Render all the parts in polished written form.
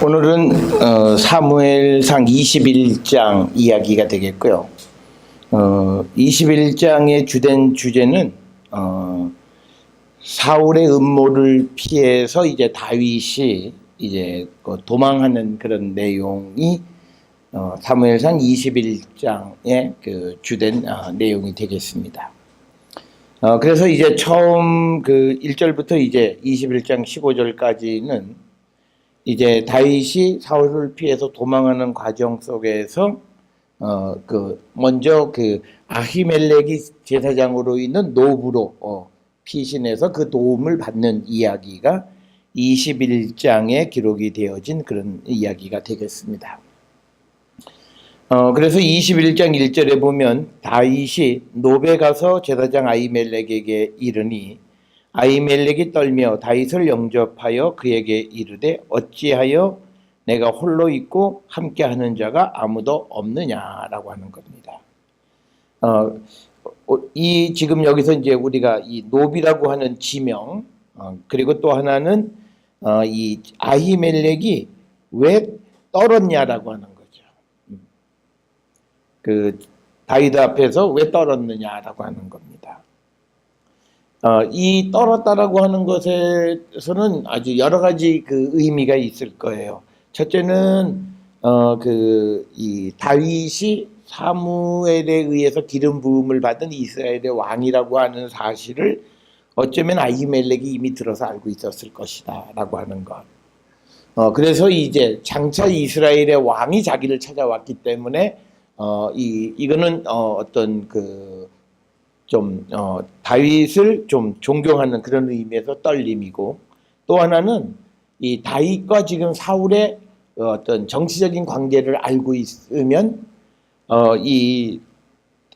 오늘은 사무엘상 21장 이야기가 되겠고요. 21장의 주된 주제는 사울의 음모를 피해서 이제 다윗이 이제 도망하는 그런 내용이 사무엘상 21장의 그 주된 내용이 되겠습니다. 그래서 이제 처음 그 1절부터 이제 21장 15절까지는 이제 다윗이 사울을 피해서 도망하는 과정 속에서 먼저 그 아히멜렉이 제사장으로 있는 노브로 피신해서 그 도움을 받는 이야기가 21장에 기록이 되어진 그런 이야기가 되겠습니다. 그래서 21장 1절에 보면 다윗이 노베 가서 제사장 아히멜렉에게 이르니 아히멜렉이 떨며 다윗을 영접하여 그에게 이르되 어찌하여 내가 홀로 있고 함께하는 자가 아무도 없느냐라고 하는 겁니다. 이 지금 여기서 이제 우리가 이 노비라고 하는 지명 그리고 또 하나는 이 아히멜렉이 왜 떨었냐라고 하는 거죠. 그 다윗 앞에서 왜 떨었느냐라고 하는 겁니다. 이 떨었다라고 하는 것에서는 아주 여러 가지 그 의미가 있을 거예요. 첫째는 이 다윗이 사무엘에 의해서 기름 부음을 받은 이스라엘의 왕이라고 하는 사실을 어쩌면 아히멜렉이 이미 들어서 알고 있었을 것이다라고 하는 것. 그래서 이제 장차 이스라엘의 왕이 자기를 찾아왔기 때문에 이거는 어떤 다윗을 좀 존경하는 그런 의미에서 떨림이고, 또 하나는 이 다윗과 지금 사울의 어떤 정치적인 관계를 알고 있으면 이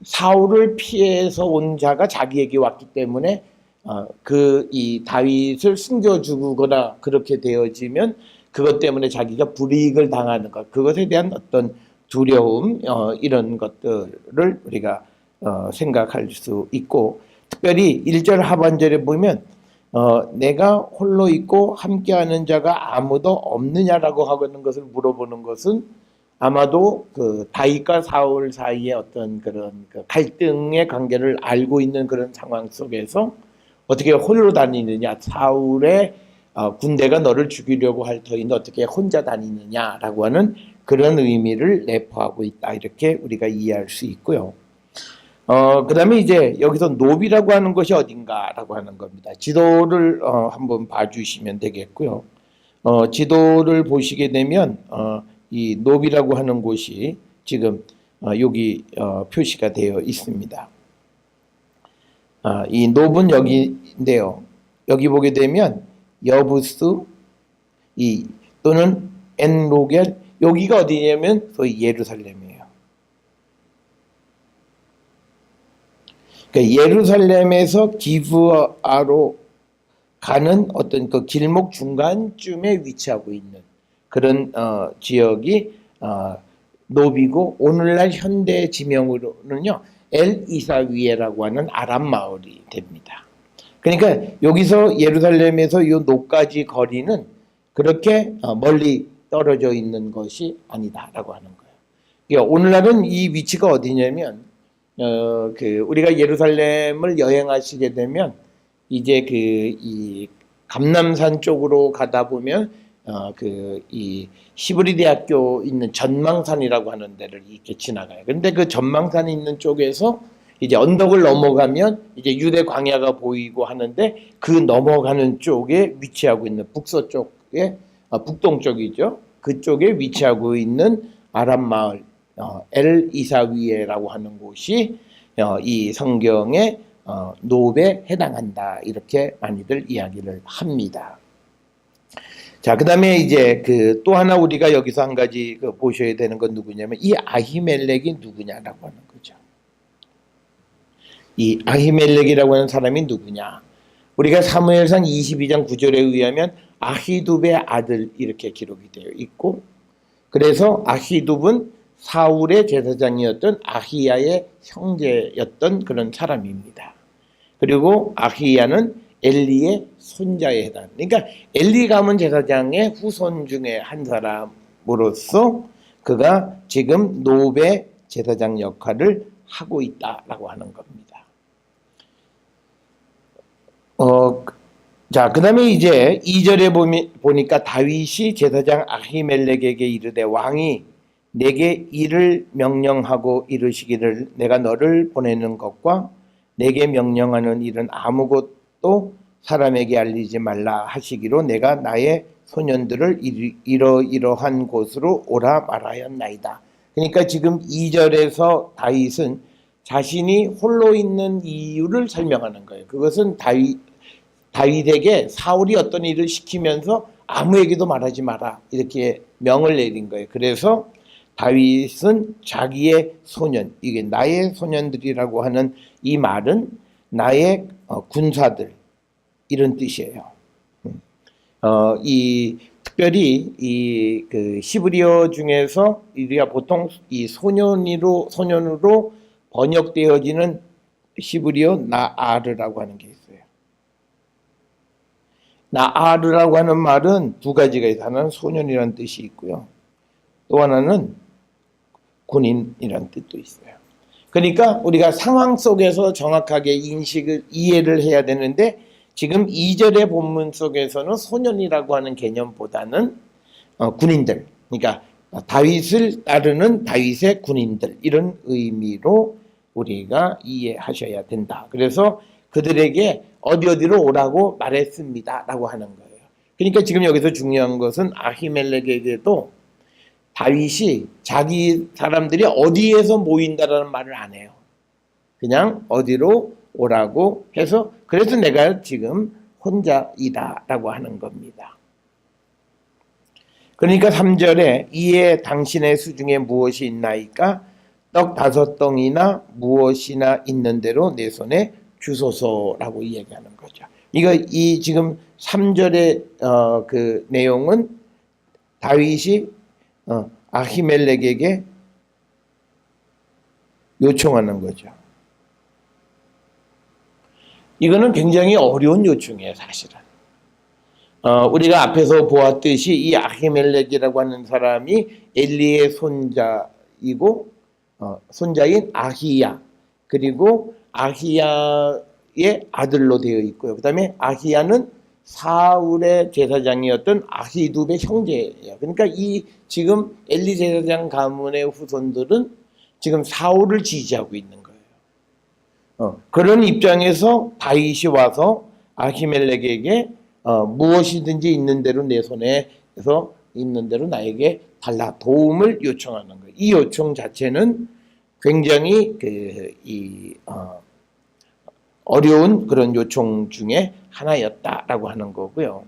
사울을 피해서 온 자가 자기에게 왔기 때문에 이 다윗을 숨겨주거나 그렇게 되어지면 그것 때문에 자기가 불이익을 당하는 것, 그것에 대한 어떤 두려움, 이런 것들을 우리가 생각할 수 있고, 특별히 1절 하반절에 보면 내가 홀로 있고 함께하는 자가 아무도 없느냐라고 하는 것을 물어보는 것은 아마도 그 다윗과 사울 사이의 어떤 그런 그 갈등의 관계를 알고 있는 그런 상황 속에서 어떻게 홀로 다니느냐, 사울의 군대가 너를 죽이려고 할 터인데 어떻게 혼자 다니느냐라고 하는 그런 의미를 내포하고 있다, 이렇게 우리가 이해할 수 있고요. 그 다음에 이제 여기서 노비라고 하는 것이 어딘가라고 하는 겁니다. 지도를 한번 봐주시면 되겠고요. 지도를 보시게 되면 이 노비라고 하는 곳이 지금 여기 표시가 되어 있습니다. 이 노브는 여기인데요. 여기 보게 되면 여부스 또는 엔로겔, 여기가 어디냐면 소위 예루살렘이에요. 그러니까 예루살렘에서 기브아로 가는 어떤 그 길목 중간쯤에 위치하고 있는 그런 지역이 노비고, 오늘날 현대 지명으로는요 엘 이사위에라고 하는 아람 마을이 됩니다. 그러니까 여기서 예루살렘에서 이 노까지 거리는 그렇게 멀리 떨어져 있는 것이 아니다라고 하는 거예요. 그러니까 오늘날은 이 위치가 어디냐면 우리가 예루살렘을 여행하시게 되면 이제 이 감람산 쪽으로 가다 보면 이 시브리 대학교 있는 전망산이라고 하는 데를 이렇게 지나가요. 근데 그 전망산이 있는 쪽에서 이제 언덕을 넘어가면 이제 유대 광야가 보이고 하는데, 그 넘어가는 쪽에 위치하고 있는 북서쪽에 북동쪽이죠. 그쪽에 위치하고 있는 아람 마을 엘 이사위에라고 하는 곳이 이 성경의 노베에 해당한다, 이렇게 많이들 이야기를 합니다. 자, 그 다음에 이제 또 하나 우리가 여기서 한 가지 보셔야 되는 건 누구냐면 이 아히멜렉이 누구냐라고 하는 거죠. 이 아히멜렉이라고 하는 사람이 누구냐? 우리가 사무엘상 22장 9절에 의하면 아히둡의 아들, 이렇게 기록이 되어 있고, 그래서 아히둡은 사울의 제사장이었던 아히야의 형제였던 그런 사람입니다. 그리고 아히야는 엘리의 손자에 해당. 그러니까 엘리 가문 제사장의 후손 중에 한 사람으로서 그가 지금 노베 제사장 역할을 하고 있다라고 하는 겁니다. 자, 그 다음에 이제 2절에 보니까 다윗이 제사장 아히멜렉에게 이르되 왕이 내게 이를 명령하고 이르시기를 내가 너를 보내는 것과 내게 명령하는 일은 아무것도 사람에게 알리지 말라 하시기로 내가 나의 소년들을 이러이러한 곳으로 오라 말하였나이다. 그러니까 지금 2절에서 다윗은 자신이 홀로 있는 이유를 설명하는 거예요. 그것은 다윗에게 사울이 어떤 일을 시키면서 아무에게도 말하지 마라 이렇게 명을 내린 거예요. 그래서 다윗은 자기의 소년, 이게 나의 소년들이라고 하는 이 말은 나의 군사들 이런 뜻이에요. 특별히 그 히브리어 중에서 우리가 보통 이 소년으로 번역되어지는 히브리어 나아르라고 하는 게 있어요. 나아르라고 하는 말은 두 가지가 있어요. 하나는 소년이라는 뜻이 있고요. 또 하나는 군인이라는 뜻도 있어요. 그러니까 우리가 상황 속에서 정확하게 이해를 해야 되는데 지금 2절의 본문 속에서는 소년이라고 하는 개념보다는 군인들, 그러니까 다윗을 따르는 다윗의 군인들 이런 의미로 우리가 이해하셔야 된다. 그래서 그들에게 어디로 오라고 말했습니다 라고 하는 거예요. 그러니까 지금 여기서 중요한 것은 아히멜렉에게도 다윗이 자기 사람들이 어디에서 모인다라는 말을 안 해요. 그냥 어디로 오라고 해서 그래서 내가 지금 혼자이다 라고 하는 겁니다. 그러니까 3절에 이에 당신의 수중에 무엇이 있나이까 떡 5덩이나 무엇이나 있는 대로 내 손에 주소서라고 이야기하는 거죠. 이 지금 3절의 그 내용은 다윗이 아히멜렉에게 요청하는 거죠. 이거는 굉장히 어려운 요청이에요, 사실은. 우리가 앞에서 보았듯이 이 아히멜렉이라고 하는 사람이 엘리의 손자이고 손자인 아히야 그리고 아히야의 아들로 되어 있고요. 그 다음에 아히야는 사울의 제사장이었던 아히두베의 형제예요. 그러니까 이 지금 엘리 제사장 가문의 후손들은 지금 사울을 지지하고 있는 거예요. 그런 입장에서 다윗이 와서 아히멜렉에게 무엇이든지 있는 대로 내 손에서 있는 대로 나에게 달라 도움을 요청하는 거예요. 이 요청 자체는 굉장히 어려운 그런 요청 중에 하나였다라고 하는 거고요.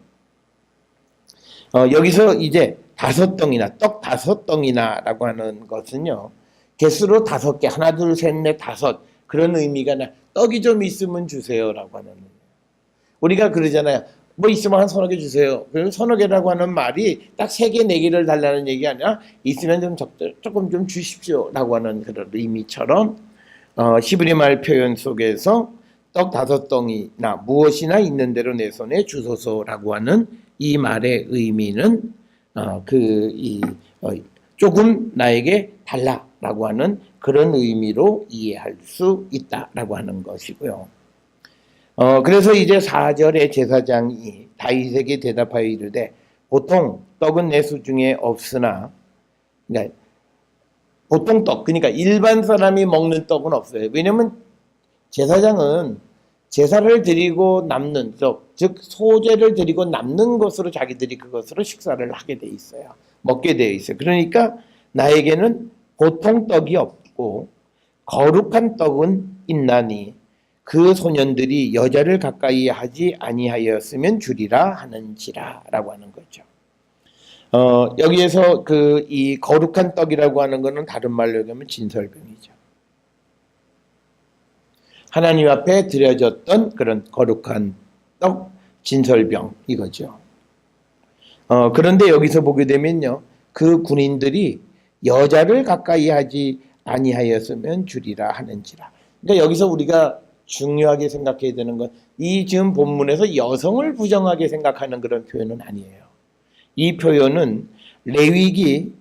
여기서 이제 5덩이나 떡 5덩이나라고 하는 것은요. 개수로 5개 하나 둘 셋 넷 5 그런 의미가 떡이 좀 있으면 주세요라고 하는 의미. 우리가 그러잖아요. 뭐 있으면 한 3개 주세요. 그럼 3개라고 하는 말이 딱 3개 4개를 달라는 얘기 아니라 있으면 조금 좀 주십시오라고 하는 그런 의미처럼 히브리 말 표현 속에서 떡 5덩이나 무엇이나 있는 대로 내 손에 주소서라고 하는 이 말의 의미는 조금 나에게 달라라고 하는 그런 의미로 이해할 수 있다라고 하는 것이고요. 그래서 이제 4절의 제사장이 다윗에게 대답하여 이르되 보통 떡은 내 수중에 없으나 그러니까 보통 떡 그러니까 일반 사람이 먹는 떡은 없어요. 왜냐하면 제사장은 제사를 드리고 남는 즉 소제를 드리고 남는 것으로 자기들이 그것으로 식사를 하게 돼 있어요. 먹게 돼 있어요. 그러니까 나에게는 보통 떡이 없고 거룩한 떡은 있나니 그 소년들이 여자를 가까이 하지 아니하였으면 주리라 하는지라라고 하는 거죠. 여기에서 이 거룩한 떡이라고 하는 것은 다른 말로 얘기하면 진설병이죠. 하나님 앞에 드려졌던 그런 거룩한 떡, 진설병 이거죠. 그런데 여기서 보게 되면요, 그 군인들이 여자를 가까이 하지 아니하였으면 주리라 하는지라. 그러니까 여기서 우리가 중요하게 생각해야 되는 건 이 지금 본문에서 여성을 부정하게 생각하는 그런 표현은 아니에요. 이 표현은 레위기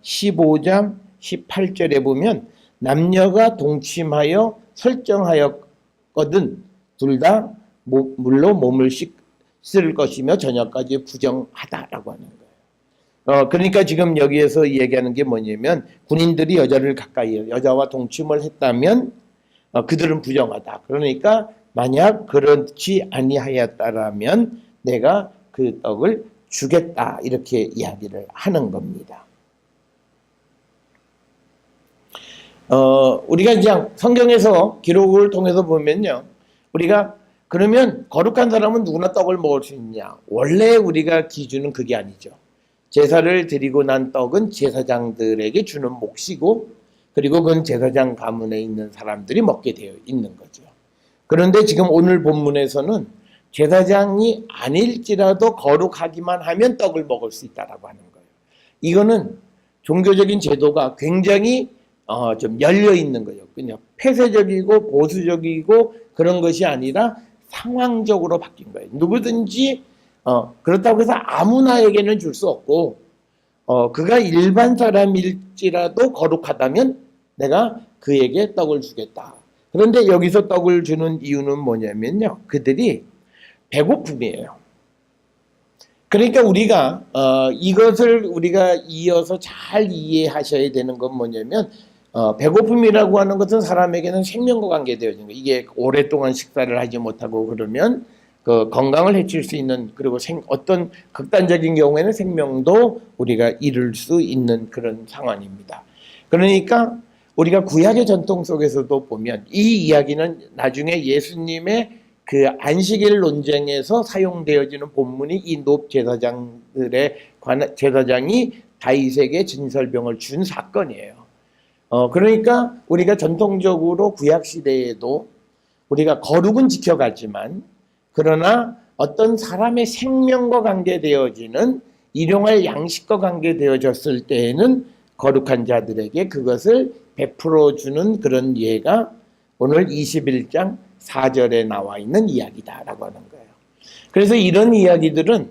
15장 18절에 보면 남녀가 동침하여 설정하였거든 둘 다 물로 몸을 씻을 것이며 저녁까지 부정하다라고 하는 거예요. 그러니까 지금 여기에서 얘기하는 게 뭐냐면 군인들이 여자를 가까이 여자와 동침을 했다면 그들은 부정하다. 그러니까 만약 그렇지 아니하였다라면 내가 그 떡을 주겠다 이렇게 이야기를 하는 겁니다. 우리가 그냥 성경에서 기록을 통해서 보면요, 우리가 그러면 거룩한 사람은 누구나 떡을 먹을 수 있냐? 원래 우리가 기준은 그게 아니죠. 제사를 드리고 난 떡은 제사장들에게 주는 몫이고, 그리고 그건 제사장 가문에 있는 사람들이 먹게 되어 있는 거죠. 그런데 지금 오늘 본문에서는 제사장이 아닐지라도 거룩하기만 하면 떡을 먹을 수 있다라고 하는 거예요. 이거는 종교적인 제도가 굉장히 좀 열려 있는 거예요. 그냥 폐쇄적이고 보수적이고 그런 것이 아니라 상황적으로 바뀐 거예요. 누구든지 그렇다고 해서 아무나에게는 줄 수 없고 그가 일반 사람일지라도 거룩하다면 내가 그에게 떡을 주겠다. 그런데 여기서 떡을 주는 이유는 뭐냐면요, 그들이 배고픔이에요. 그러니까 우리가 이것을 우리가 이어서 잘 이해하셔야 되는 건 뭐냐면 배고픔이라고 하는 것은 사람에게는 생명과 관계되어진 거예요. 이게 오랫동안 식사를 하지 못하고 그러면 그 건강을 해칠 수 있는, 그리고 어떤 극단적인 경우에는 생명도 우리가 잃을 수 있는 그런 상황입니다. 그러니까 우리가 구약의 전통 속에서도 보면 이 이야기는 나중에 예수님의 그 안식일 논쟁에서 사용되어지는 본문이 이 높 제사장들의 제사장이 다윗에게 진설병을 준 사건이에요. 그러니까 우리가 전통적으로 구약 시대에도 우리가 거룩은 지켜가지만 그러나 어떤 사람의 생명과 관계되어지는 일용할 양식과 관계되어졌을 때에는 거룩한 자들에게 그것을 베풀어 주는 그런 예가 오늘 21장 4절에 나와 있는 이야기다라고 하는 거예요. 그래서 이런 이야기들은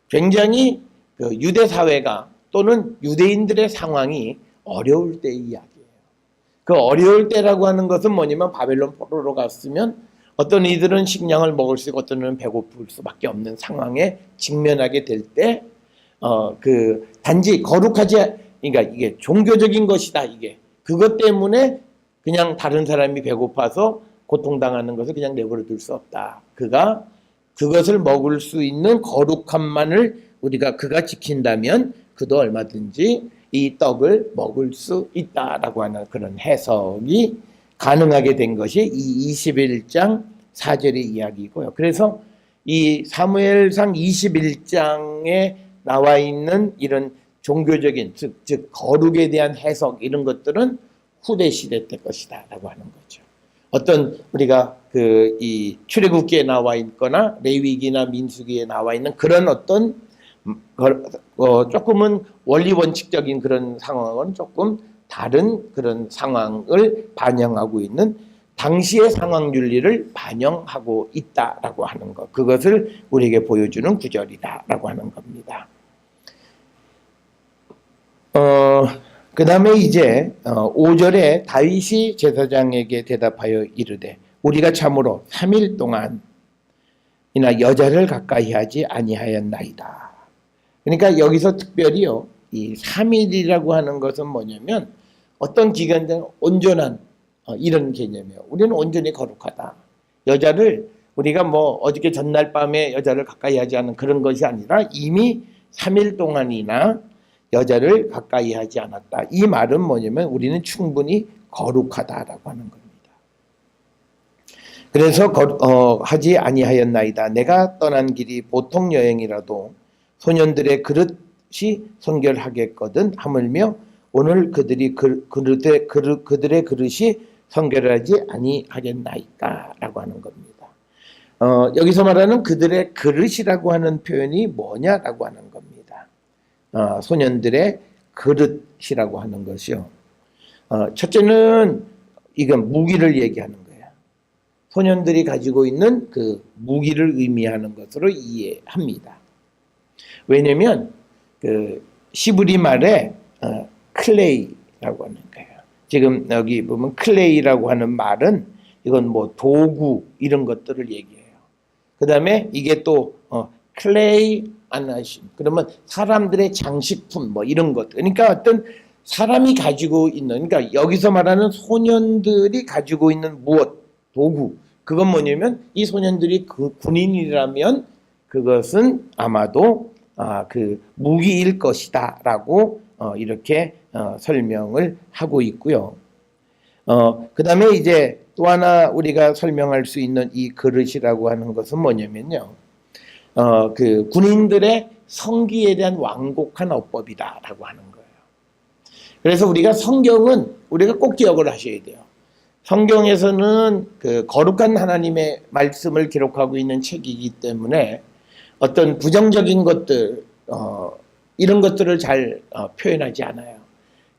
굉장히 유대 사회가 또는 유대인들의 상황이 어려울 때의 이야기예요. 그 어려울 때라고 하는 것은 뭐냐면 바벨론 포로로 갔으면 어떤 이들은 식량을 먹을 수 있고 어떤 이들은 배고플 수밖에 없는 상황에 직면하게 될 때 단지 거룩하지, 그러니까 이게 종교적인 것이다, 이게 그것 때문에 그냥 다른 사람이 배고파서 고통당하는 것을 그냥 내버려 둘 수 없다. 그가 그것을 먹을 수 있는 거룩함만을 그가 지킨다면 그도 얼마든지 이 떡을 먹을 수 있다라고 하는 그런 해석이 가능하게 된 것이 이 21장 4절의 이야기고요. 그래서 이 사무엘상 21장에 나와 있는 이런 종교적인 즉 거룩에 대한 해석 이런 것들은 후대 시대 때 것이다라고 하는 거죠. 어떤 우리가 이 출애굽기에 나와 있거나 레위기나 민수기에 나와 있는 그런 어떤 조금은 원리 원칙적인 그런 상황은 조금 다른 그런 상황을 반영하고 있는 당시의 상황 윤리를 반영하고 있다라고 하는 것, 그것을 우리에게 보여주는 구절이다라고 하는 겁니다. 그 다음에 이제 5절에 다윗이 제사장에게 대답하여 이르되 우리가 참으로 3일 동안이나 여자를 가까이 하지 아니하였나이다. 그러니까 여기서 특별히요, 이 3일이라고 하는 것은 뭐냐면 어떤 기간된 온전한 이런 개념이에요. 우리는 온전히 거룩하다. 여자를 우리가 뭐 어저께 전날 밤에 여자를 가까이 하지 않은 그런 것이 아니라 이미 3일 동안이나 여자를 가까이 하지 않았다. 이 말은 뭐냐면 우리는 충분히 거룩하다라고 하는 겁니다. 그래서 하지 아니하였나이다. 내가 떠난 길이 보통 여행이라도 소년들의 그릇이 성결하겠거든 하물며 오늘 그들의 그릇이 성결하지 아니하겠나이까 라고 하는 겁니다. 여기서 말하는 그들의 그릇이라고 하는 표현이 뭐냐라고 하는 겁니다. 소년들의 그릇이라고 하는 것이요. 첫째는 이건 무기를 얘기하는 거예요. 소년들이 가지고 있는 그 무기를 의미하는 것으로 이해합니다. 왜냐면 그 시브리 말에 클레이라고 하는 거예요. 지금 여기 보면 클레이라고 하는 말은 이건 뭐 도구 이런 것들을 얘기해요. 그 다음에 이게 또 클레이 아나신 그러면 사람들의 장식품 뭐 이런 것. 그러니까 어떤 사람이 가지고 있는 그러니까 여기서 말하는 소년들이 가지고 있는 무엇 도구 그건 뭐냐면 이 소년들이 그 군인이라면 그것은 아마도 그 무기일 것이다라고 이렇게 설명을 하고 있고요. 그 다음에 이제 또 하나 우리가 설명할 수 있는 이 그릇이라고 하는 것은 뭐냐면요. 그 군인들의 성기에 대한 완곡한 어법이다라고 하는 거예요. 그래서 우리가 성경은 우리가 꼭 기억을 하셔야 돼요. 성경에서는 그 거룩한 하나님의 말씀을 기록하고 있는 책이기 때문에 어떤 부정적인 것들 이런 것들을 잘 표현하지 않아요.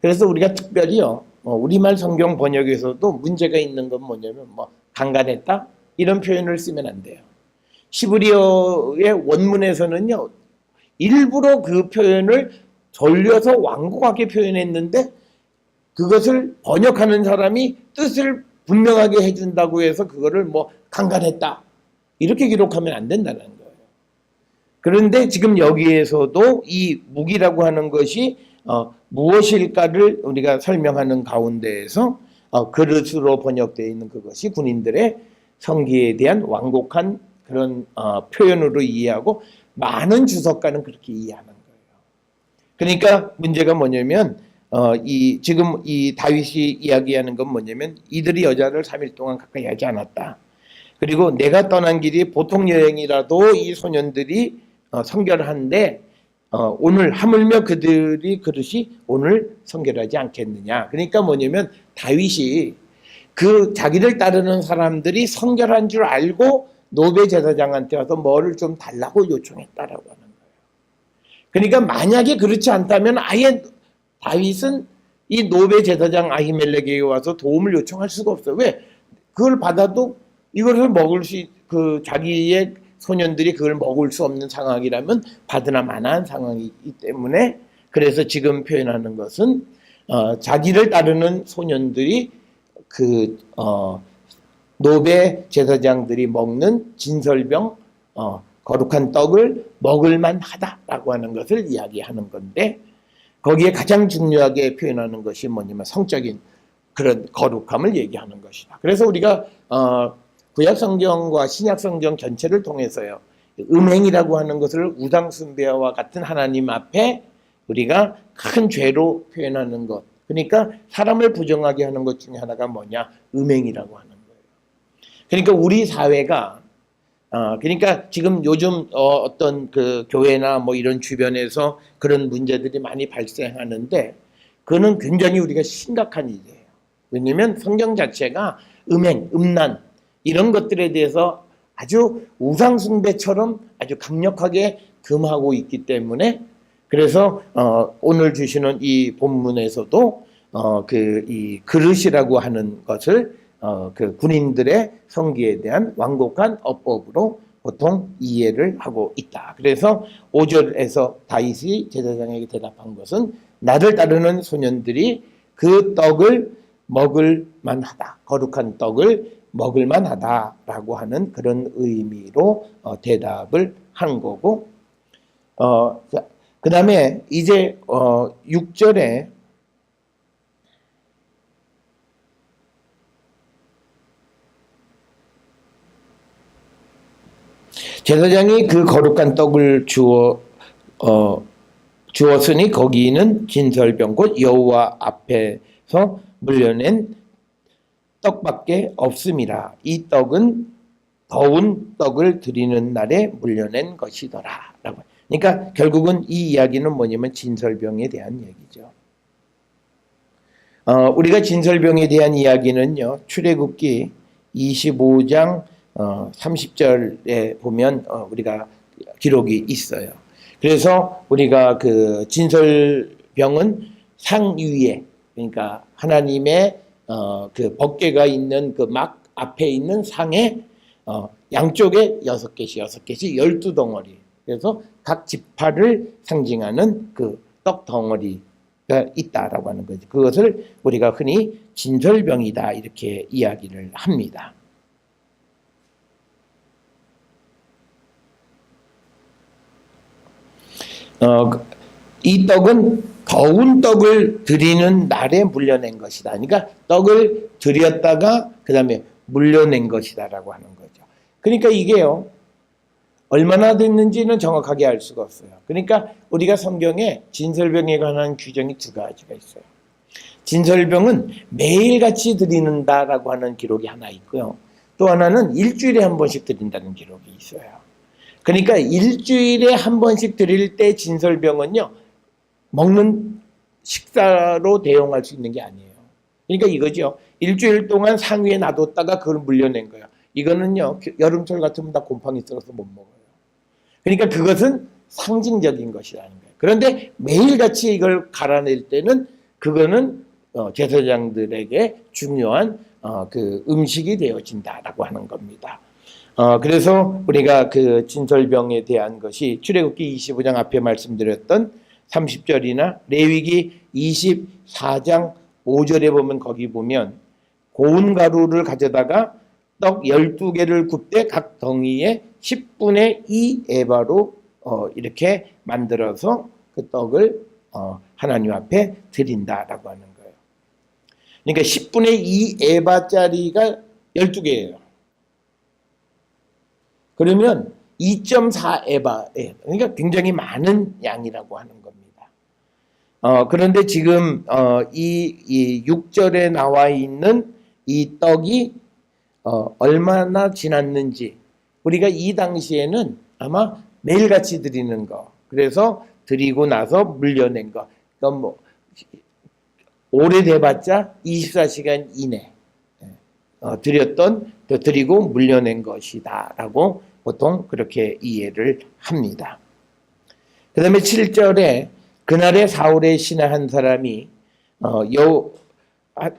그래서 우리가 특별히요 우리말 성경 번역에서도 문제가 있는 건 뭐냐면 뭐 강간했다 이런 표현을 쓰면 안 돼요. 시브리어의 원문에서는요 일부러 그 표현을 돌려서 완곡하게 표현했는데 그것을 번역하는 사람이 뜻을 분명하게 해준다고 해서 그거를 뭐 강간했다 이렇게 기록하면 안 된다는 거예요. 그런데 지금 여기에서도 이 무기라고 하는 것이 무엇일까를 우리가 설명하는 가운데에서 그릇으로 번역되어 있는 그것이 군인들의 성기에 대한 완곡한 그런 표현으로 이해하고 많은 주석가는 그렇게 이해하는 거예요. 그러니까 문제가 뭐냐면 지금 이 다윗이 이야기하는 건 뭐냐면 이들이 여자를 3일 동안 가까이 하지 않았다. 그리고 내가 떠난 길이 보통 여행이라도 이 소년들이 성결한데 오늘 하물며 그들이 그릇이 오늘 성결하지 않겠느냐. 그러니까 뭐냐면 다윗이 그 자기를 따르는 사람들이 성결한 줄 알고 노베 제사장한테 와서 뭐를 좀 달라고 요청했다라고 하는 거예요. 그러니까 만약에 그렇지 않다면 아예 다윗은 이 노베 제사장 아히멜렉에게 와서 도움을 요청할 수가 없어요. 왜? 그걸 받아도 이것을 먹을 그 자기의 소년들이 그걸 먹을 수 없는 상황이라면 받으나 마나한 상황이기 때문에 그래서 지금 표현하는 것은 자기를 따르는 소년들이 그 노베 제사장들이 먹는 진설병 거룩한 떡을 먹을만 하다라고 하는 것을 이야기하는 건데 거기에 가장 중요하게 표현하는 것이 뭐냐면 성적인 그런 거룩함을 얘기하는 것이다. 그래서 우리가 구약 성경과 신약 성경 전체를 통해서요. 음행이라고 하는 것을 우상 숭배와 같은 하나님 앞에 우리가 큰 죄로 표현하는 것. 그러니까 사람을 부정하게 하는 것 중에 하나가 뭐냐? 음행이라고 하는 거예요. 그러니까 우리 사회가 그러니까 지금 요즘 어떤 그 교회나 뭐 이런 주변에서 그런 문제들이 많이 발생하는데 그거는 굉장히 우리가 심각한 일이에요. 왜냐하면 성경 자체가 음행, 음란 이런 것들에 대해서 아주 우상숭배처럼 아주 강력하게 금하고 있기 때문에 그래서 오늘 주시는 이 본문에서도 이 그릇이라고 하는 것을 그 군인들의 성기에 대한 완곡한 어법으로 보통 이해를 하고 있다. 그래서 5절에서 다윗이 제사장에게 대답한 것은 나를 따르는 소년들이 그 떡을 먹을 만하다. 거룩한 떡을 먹을 만하다라고 하는 그런 의미로 대답을 한 거고 그 다음에 이제 6절에 제사장이 그 거룩한 떡을 주었으니 거기는 진설병 곧 여호와 앞에서 물려낸 떡밖에 없음이라. 이 떡은 더운 떡을 드리는 날에 물려낸 것이더라. 라고. 그러니까 결국은 이 이야기는 뭐냐면 진설병에 대한 얘기죠. 우리가 진설병에 대한 이야기는요. 출애굽기 25장 30절에 보면 우리가 기록이 있어요. 그래서 우리가 그 진설병은 상 위에 그러니까 하나님의 그 법궤가 있는 그 막 앞에 있는 상에 양쪽에 6개씩 6개씩 12덩어리. 그래서 각 지파를 상징하는 그 떡 덩어리가 있다라고 하는 거죠. 그것을 우리가 흔히 진설병이다 이렇게 이야기를 합니다. 이 떡은 더운 떡을 드리는 날에 물려낸 것이다. 그러니까 떡을 드렸다가 그 다음에 물려낸 것이다라고 하는 거죠. 그러니까 이게요, 얼마나 됐는지는 정확하게 알 수가 없어요. 그러니까 우리가 성경에 진설병에 관한 규정이 2가지가 있어요. 진설병은 매일같이 드리는다라고 하는 기록이 하나 있고요. 또 하나는 일주일에 한 번씩 드린다는 기록이 있어요. 그러니까 일주일에 한 번씩 드릴 때 진설병은요, 먹는 식사로 대용할 수 있는 게 아니에요. 그러니까 이거죠. 일주일 동안 상 위에 놔뒀다가 그걸 물려낸 거예요. 이거는요, 여름철 같으면 다 곰팡이 썰어서 못 먹어요. 그러니까 그것은 상징적인 것이라는 거예요. 그런데 매일같이 이걸 갈아낼 때는 그거는 제사장들에게 중요한 그 음식이 되어진다라고 하는 겁니다. 그래서 우리가 그 진설병에 대한 것이 출애굽기 25장 앞에 말씀드렸던 30절이나 레위기 24장 5절에 보면 거기 보면 고운 가루를 가져다가 떡 12개를 굽되 각 덩이에 10분의 2 에바로 이렇게 만들어서 그 떡을 하나님 앞에 드린다라고 하는 거예요. 그러니까 10분의 2 에바짜리가 12개예요. 그러면 2.4 에바예요. 그러니까 굉장히 많은 양이라고 하는 겁니다. 그런데 지금 이 6절에 나와 있는 이 떡이 얼마나 지났는지 우리가 이 당시에는 아마 매일같이 드리는 거, 그래서 드리고 나서 물려낸 거, 그러니까 뭐 오래돼봤자 24시간 이내 드리고 물려낸 것이다라고 보통 그렇게 이해를 합니다. 그 다음에 7절에 그날에 사울의 신하 한 사람이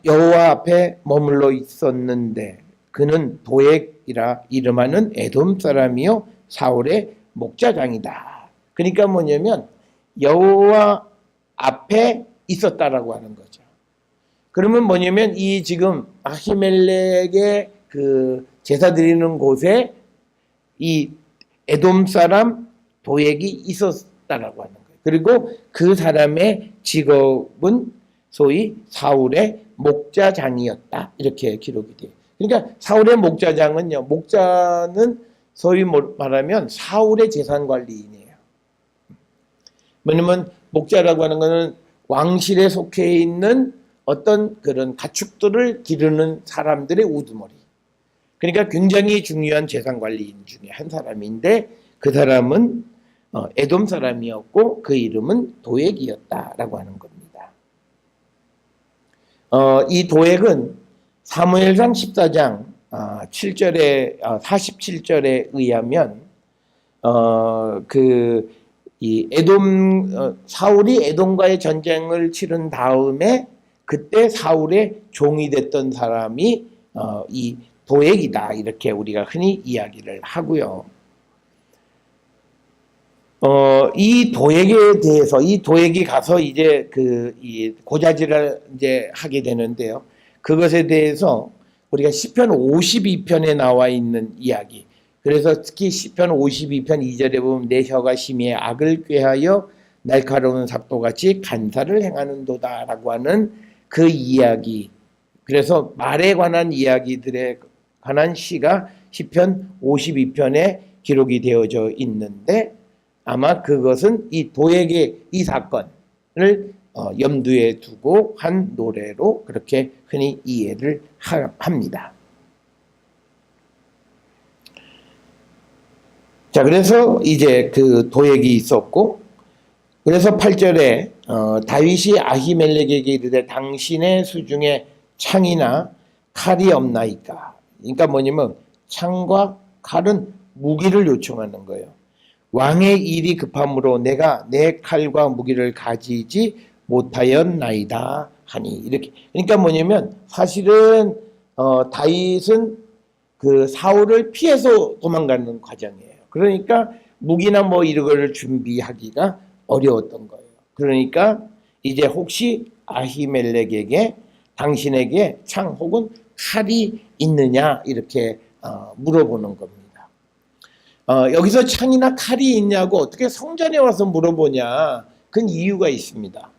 여호와 앞에 머물러 있었는데 그는 도액이라 이름하는 에돔 사람이요 사울의 목자장이다. 그러니까 뭐냐면 여호와 앞에 있었다라고 하는 거죠. 그러면 뭐냐면 이 지금 아히멜렉의 그 제사 드리는 곳에 이 에돔 사람 도액이 있었다라고 하는 거예요. 그리고 그 사람의 직업은 소위 사울의 목자장이었다. 이렇게 기록이 돼요. 그러니까 사울의 목자장은요, 목자는 소위 말하면 사울의 재산 관리인이에요. 왜냐면 목자라고 하는 것은 왕실에 속해 있는 어떤 그런 가축들을 기르는 사람들의 우두머리. 그러니까 굉장히 중요한 재산 관리인 중에 한 사람인데 그 사람은 에돔 사람이었고 그 이름은 도액이었다라고 하는 겁니다. 이 도액은 사무엘상 14장 7절에 47절에 의하면 이 에돔 사울이 에돔과의 전쟁을 치른 다음에 그때 사울의 종이 됐던 사람이 이 도액이다 이렇게 우리가 흔히 이야기를 하고요. 이 도액에 대해서 이 도액이 가서 이제 이 고자질을 이제 하게 되는데요. 그것에 대해서 우리가 시편 52편에 나와 있는 이야기. 그래서 특히 시편 52편 2절에 보면 내 혀가 심히 악을 꾀하여 날카로운 삭도같이 간사를 행하는도다라고 하는 그 이야기. 그래서 말에 관한 이야기들에 관한 시가 시편 52편에 기록이 되어져 있는데 아마 그것은 이 도액의 이 사건을 염두에 두고 한 노래로 그렇게 흔히 이해를 합니다. 자, 그래서 이제 그 도액이 있었고, 그래서 8절에 다윗이 아히멜렉에게 이르되 당신의 수중에 창이나 칼이 없나이까. 그러니까 뭐냐면 창과 칼은 무기를 요청하는 거예요. 왕의 일이 급함으로 내가 내 칼과 무기를 가지지 못하였나이다 하니 이렇게. 그러니까 뭐냐면 사실은 다윗은 그 사울을 피해서 도망가는 과정이에요. 그러니까 무기나 뭐 이런 걸 준비하기가 어려웠던 거예요. 그러니까 이제 혹시 아히멜렉에게 당신에게 창 혹은 칼이 있느냐 이렇게 물어보는 겁니다. 여기서 창이나 칼이 있냐고 어떻게 성전에 와서 물어보냐? 그건 이유가 있습니다.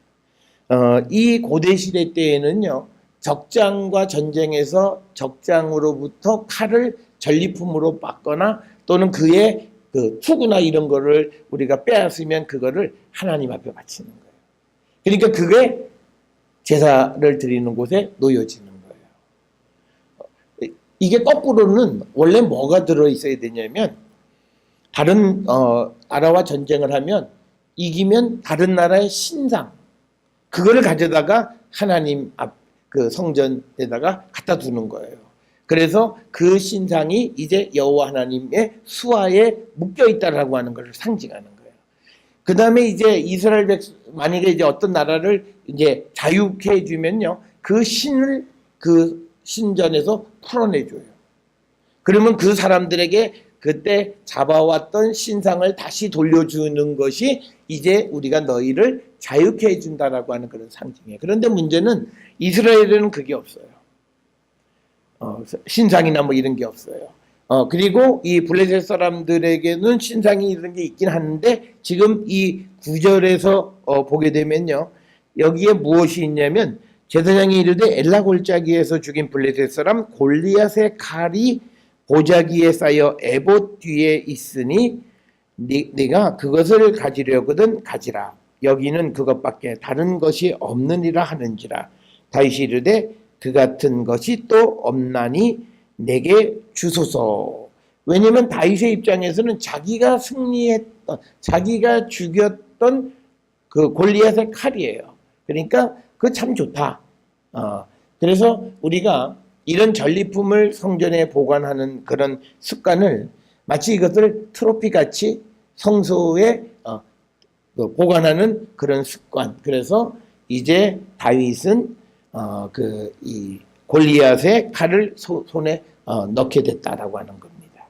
이 고대 시대 때에는요, 적장과 전쟁에서 적장으로부터 칼을 전리품으로 받거나 또는 그의 그 투구나 이런 거를 우리가 빼앗으면 그거를 하나님 앞에 바치는 거예요. 그러니까 그게 제사를 드리는 곳에 놓여지는 거예요. 이게 거꾸로는 원래 뭐가 들어있어야 되냐면 다른 나라와 전쟁을 하면 이기면 다른 나라의 신상 그거를 가져다가 하나님 앞 그 성전에다가 갖다 두는 거예요. 그래서 그 신상이 이제 여호와 하나님의 수하에 묶여 있다라고 하는 것을 상징하는 거예요. 그 다음에 이제 이스라엘 백성 만약에 이제 어떤 나라를 이제 자유케 해주면요, 그 신을 그 신전에서 풀어내줘요. 그러면 그 사람들에게 그때 잡아왔던 신상을 다시 돌려주는 것이 이제 우리가 너희를 자유케 해준다라고 하는 그런 상징이에요. 그런데 문제는 이스라엘에는 그게 없어요. 신상이나 뭐 이런 게 없어요. 그리고 이 블레셋 사람들에게는 신상이 이런 게 있긴 하는데 지금 이 9절에서 보게 되면요, 여기에 무엇이 있냐면 제사장이 이르되 엘라 골짜기에서 죽인 블레셋 사람 골리앗의 칼이 보자기에 쌓여 에봇 뒤에 있으니 네가 그것을 가지려거든 가지라. 여기는 그것밖에 다른 것이 없느니라 하는지라. 다윗이 이르되 그 같은 것이 또 없나니 내게 주소서. 왜냐하면 다윗의 입장에서는 자기가 승리했던, 자기가 죽였던 그 골리앗의 칼이에요. 그러니까 그거 참 좋다. 그래서 우리가 이런 전리품을 성전에 보관하는 그런 습관을 마치 이것을 트로피같이 성소에 보관하는 그런 습관. 그래서 이제 다윗은 이 골리앗의 칼을 손에 넣게 됐다라고 하는 겁니다.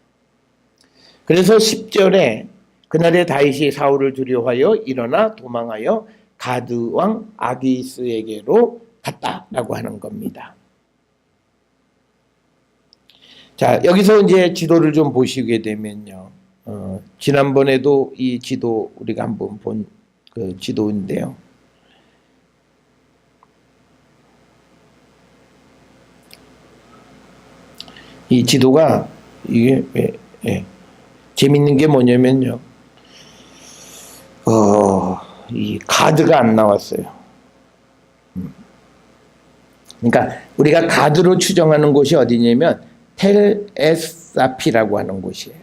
그래서 10절에 그날에 다윗이 사울을 두려워하여 일어나 도망하여 가드 왕 아기스에게로 갔다라고 하는 겁니다. 자, 여기서 이제 지도를 좀 보시게 되면요. 지난번에도 이 지도 우리가 한번 본 그 지도인데요. 이 지도가 이게 재밌는 게 뭐냐면요. 이 가드가 안 나왔어요. 그러니까 우리가 가드로 추정하는 곳이 어디냐면 텔 에사피라고 하는 곳이에요.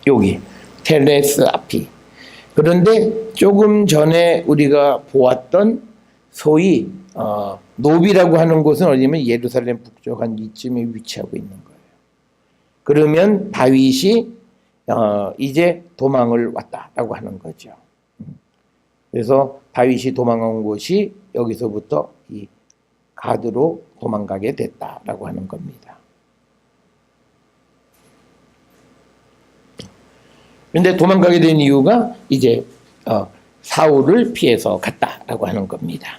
여기 텔 에사피. 그런데 조금 전에 우리가 보았던 소위 노비라고 하는 곳은 어디냐면 예루살렘 북쪽 한 이쯤에 위치하고 있는 거예요. 그러면 다윗이 이제 도망을 왔다라고 하는 거죠. 그래서 다윗이 도망온 곳이 여기서부터 이 가드로 도망가게 됐다라고 하는 겁니다. 그런데 도망가게 된 이유가 이제 사울을 피해서 갔다라고 하는 겁니다.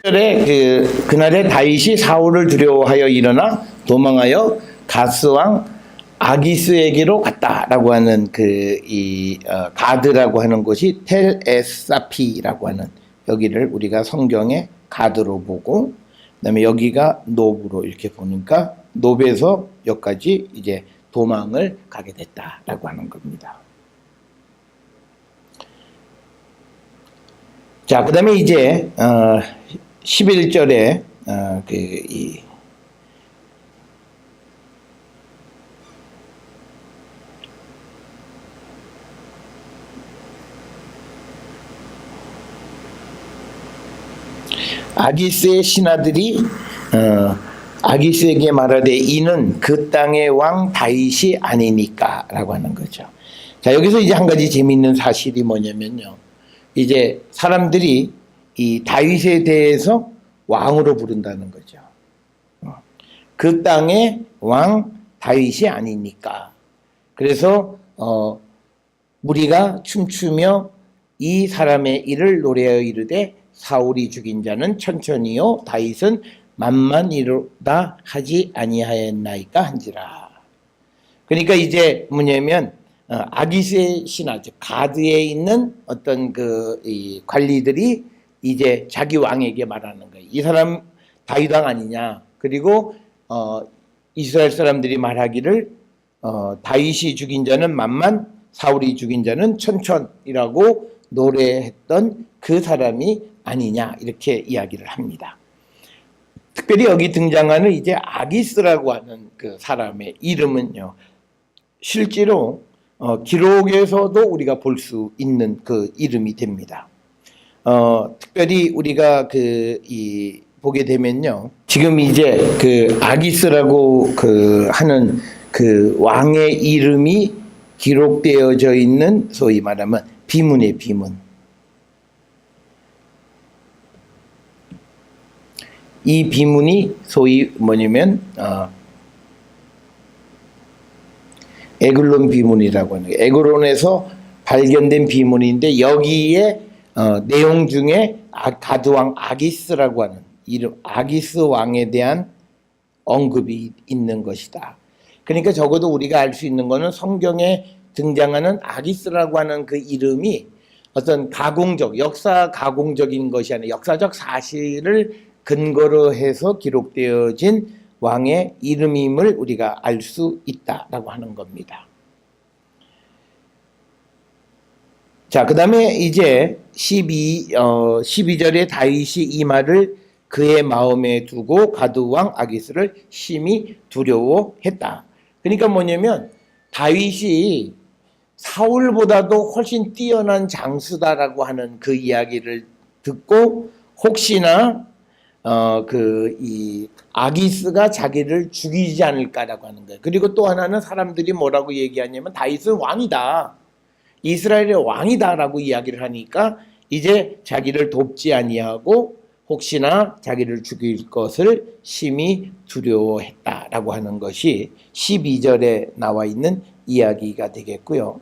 그날에 다윗이 사울을 두려워하여 일어나 도망하여 가스왕 아기스에게로 갔다라고 하는 가드라고 하는 곳이 텔 에사피라고 하는, 여기를 우리가 성경에 가드로 보고, 그다음에 여기가 노브로 이렇게 보니까 노브에서 여기까지 이제 도망을 가게 됐다라고 하는 겁니다. 자, 그다음에 이제 11절에 아기스의 신하들이 아기스에게 말하되 이는 그 땅의 왕 다윗이 아니니까 라고 하는 거죠. 자, 여기서 이제 한 가지 재미있는 사실이 뭐냐면요, 이제 사람들이 이 다윗에 대해서 왕으로 부른다는 거죠. 그 땅의 왕 다윗이 아니니까. 그래서 우리가 춤추며 이 사람의 일을 노래하여 이르되 사울이 죽인 자는 천천히요 다윗은 만만이로다 하지 아니하였나이까 한지라. 그러니까 이제 뭐냐면 아기스의 신하, 즉 가드에 있는 어떤 이 관리들이 이제 자기 왕에게 말하는 거예요. 이 사람 다윗 왕 아니냐. 그리고 이스라엘 사람들이 말하기를 다윗이 죽인 자는 만만, 사울이 죽인 자는 천천이라고 노래했던 그 사람이 아니냐 이렇게 이야기를 합니다. 특별히 여기 등장하는 이제 아기스라고 하는 그 사람의 이름은요, 실제로 기록에서도 우리가 볼 수 있는 그 이름이 됩니다. 특별히 우리가 보게 되면요, 지금 이제 그 아기스라고 하는 그 왕의 이름이 기록되어져 있는 소위 말하면 비문의 비문. 이 비문이 소위 뭐냐면 에글론 비문이라고 하는 게 에글론에서 발견된 비문인데 여기에 내용 중에 가드왕 아기스라고 하는 이름 아기스 왕에 대한 언급이 있는 것이다. 그러니까 적어도 우리가 알 수 있는 것은 성경에 등장하는 아기스라고 하는 그 이름이 어떤 역사 가공적인 것이 아니라 역사적 사실을 근거로 해서 기록되어진 왕의 이름임을 우리가 알 수 있다라고 하는 겁니다. 자, 그 다음에 이제 12절에 다윗이 이 말을 그의 마음에 두고 가드왕 아기스를 심히 두려워했다. 그러니까 뭐냐면 다윗이 사울보다도 훨씬 뛰어난 장수다라고 하는 그 이야기를 듣고 혹시나 이 아기스가 자기를 죽이지 않을까라고 하는 거예요. 그리고 또 하나는 사람들이 뭐라고 얘기하냐면 다윗은 왕이다. 이스라엘의 왕이다라고 이야기를 하니까 이제 자기를 돕지 아니하고 혹시나 자기를 죽일 것을 심히 두려워했다라고 하는 것이 12절에 나와 있는 이야기가 되겠고요.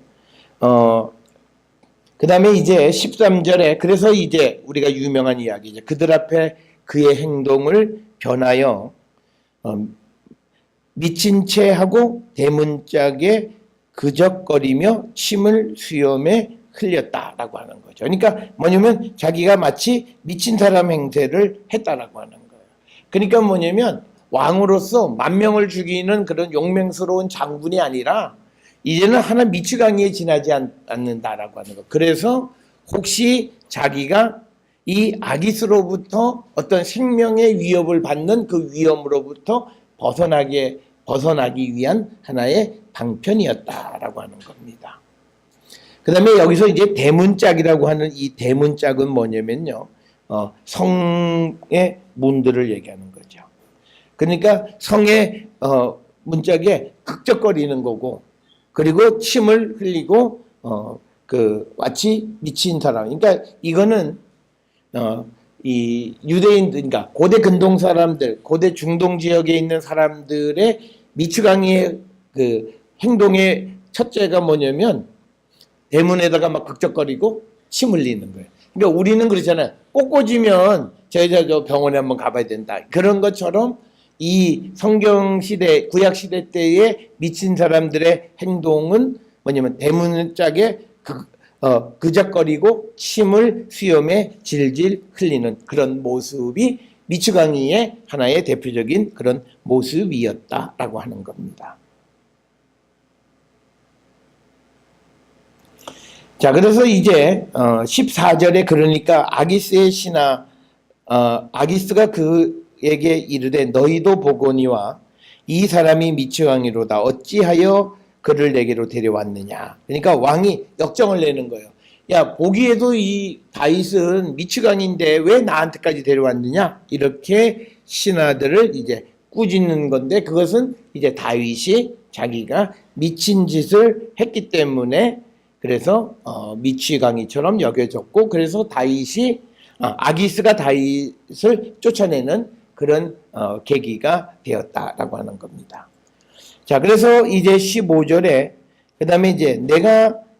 그 다음에 이제 13절에 그래서 이제 우리가 유명한 이야기죠. 그들 앞에 그의 행동을 변하여 미친 채 하고 대문짝에 그적거리며 침을 수염에 흘렸다라고 하는 거죠. 그러니까 뭐냐면 자기가 마치 미친 사람 행세를 했다라고 하는 거예요. 그러니까 뭐냐면 왕으로서 만 명을 죽이는 그런 용맹스러운 장군이 아니라 이제는 하나 미치광이에 지나지 않는다라고 하는 거. 그래서 혹시 자기가 이 아기스로부터 어떤 생명의 위협을 받는 그 위험으로부터 벗어나기 위한 하나의 방편이었다라고 하는 겁니다. 그 다음에 여기서 이제 대문짝이라고 하는 이 대문짝은 뭐냐면요, 성의 문들을 얘기하는 거죠. 그러니까 성의 문짝에 극적거리는 거고, 그리고 침을 흘리고 마치 미친 사람. 그러니까 이거는 이 유대인들, 그러니까 고대 근동 사람들, 고대 중동 지역에 있는 사람들의 미추강이의 그 행동의 첫째가 뭐냐면 대문에다가 막 극적거리고 침 흘리는 거예요. 그러니까 우리는 그렇잖아요. 꼬꼬지면 저 병원에 한번 가봐야 된다. 그런 것처럼 이 성경 시대, 구약 시대 때의 미친 사람들의 행동은 뭐냐면 대문짝에 그적거리고 침을 수염에 질질 흘리는 그런 모습이 미추강이의 하나의 대표적인 그런 모습이었다라고 하는 겁니다. 자, 그래서 이제 14절에 그러니까 아기스의 신하 아기스가 그에게 이르되 너희도 보거니와 이 사람이 미추강이로다 어찌하여 그를 내게로 데려왔느냐. 그러니까 왕이 역정을 내는 거예요. 야, 보기에도 이 다윗은 미추강인데 왜 나한테까지 데려왔느냐. 이렇게 신하들을 이제 꾸짖는 건데 그것은 이제 다윗이 자기가 미친 짓을 했기 때문에 그래서 미추강이처럼 여겨졌고 그래서 다윗이 아기스가 다윗을 쫓아내는 그런 계기가 되었다라고 하는 겁니다. 자, 그래서 이제 15절에 그 다음에 이제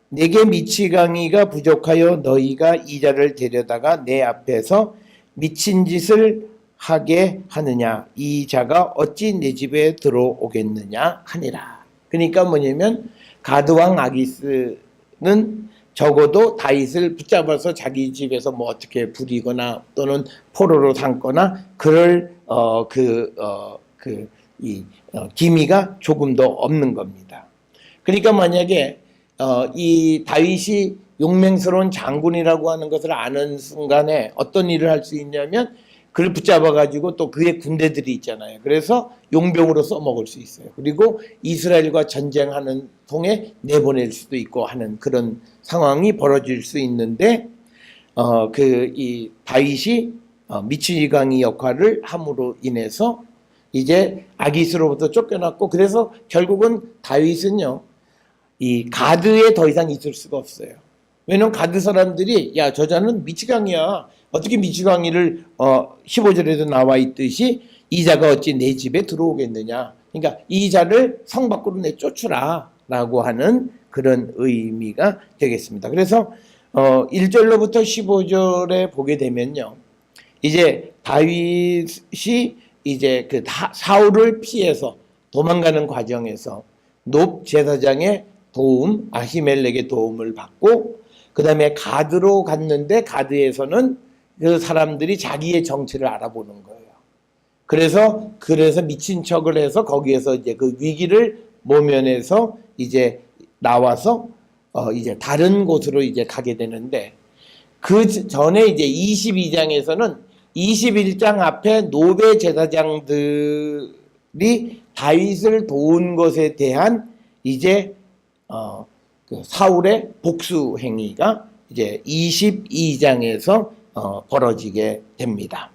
내게 미치광이가 부족하여 너희가 이 자를 데려다가 내 앞에서 미친 짓을 하게 하느냐, 이 자가 어찌 내 집에 들어오겠느냐 하니라. 그러니까 뭐냐면 가드왕 아기스는 적어도 다윗을 붙잡아서 자기 집에서 뭐 어떻게 부리거나 또는 포로로 삼거나 그럴 기미가 조금도 없는 겁니다. 그러니까 만약에 이 다윗이 용맹스러운 장군이라고 하는 것을 아는 순간에 어떤 일을 할 수 있냐면 그를 붙잡아 가지고 또 그의 군대들이 있잖아요. 그래서 용병으로 써먹을 수 있어요. 그리고 이스라엘과 전쟁하는 통에 내보낼 수도 있고 하는 그런 상황이 벌어질 수 있는데 이 다윗이 미치광이 역할을 함으로 인해서 이제 아기스로부터 쫓겨났고, 그래서 결국은 다윗은요 이 가드에 더 이상 있을 수가 없어요. 왜냐면 가드 사람들이 야, 저자는 미치광이야. 어떻게 미치광이를 15절에도 나와 있듯이 이 자가 어찌 내 집에 들어오겠느냐. 그러니까 이 자를 성 밖으로 내쫓으라 라고 하는 그런 의미가 되겠습니다. 그래서 1절로부터 15절에 보게 되면요, 이제 다윗이 이제 그 사울을 피해서 도망가는 과정에서 놉 제사장의 도움, 아히멜렉의 도움을 받고, 그 다음에 가드로 갔는데 가드에서는 그 사람들이 자기의 정체를 알아보는 거예요. 그래서 미친 척을 해서 거기에서 이제 그 위기를 모면해서 이제 나와서 이제 다른 곳으로 이제 가게 되는데, 그 전에 이제 22장에서는 21장 앞에 노베 제사장들이 다윗을 도운 것에 대한 이제 그 사울의 복수 행위가 이제 22장에서 벌어지게 됩니다.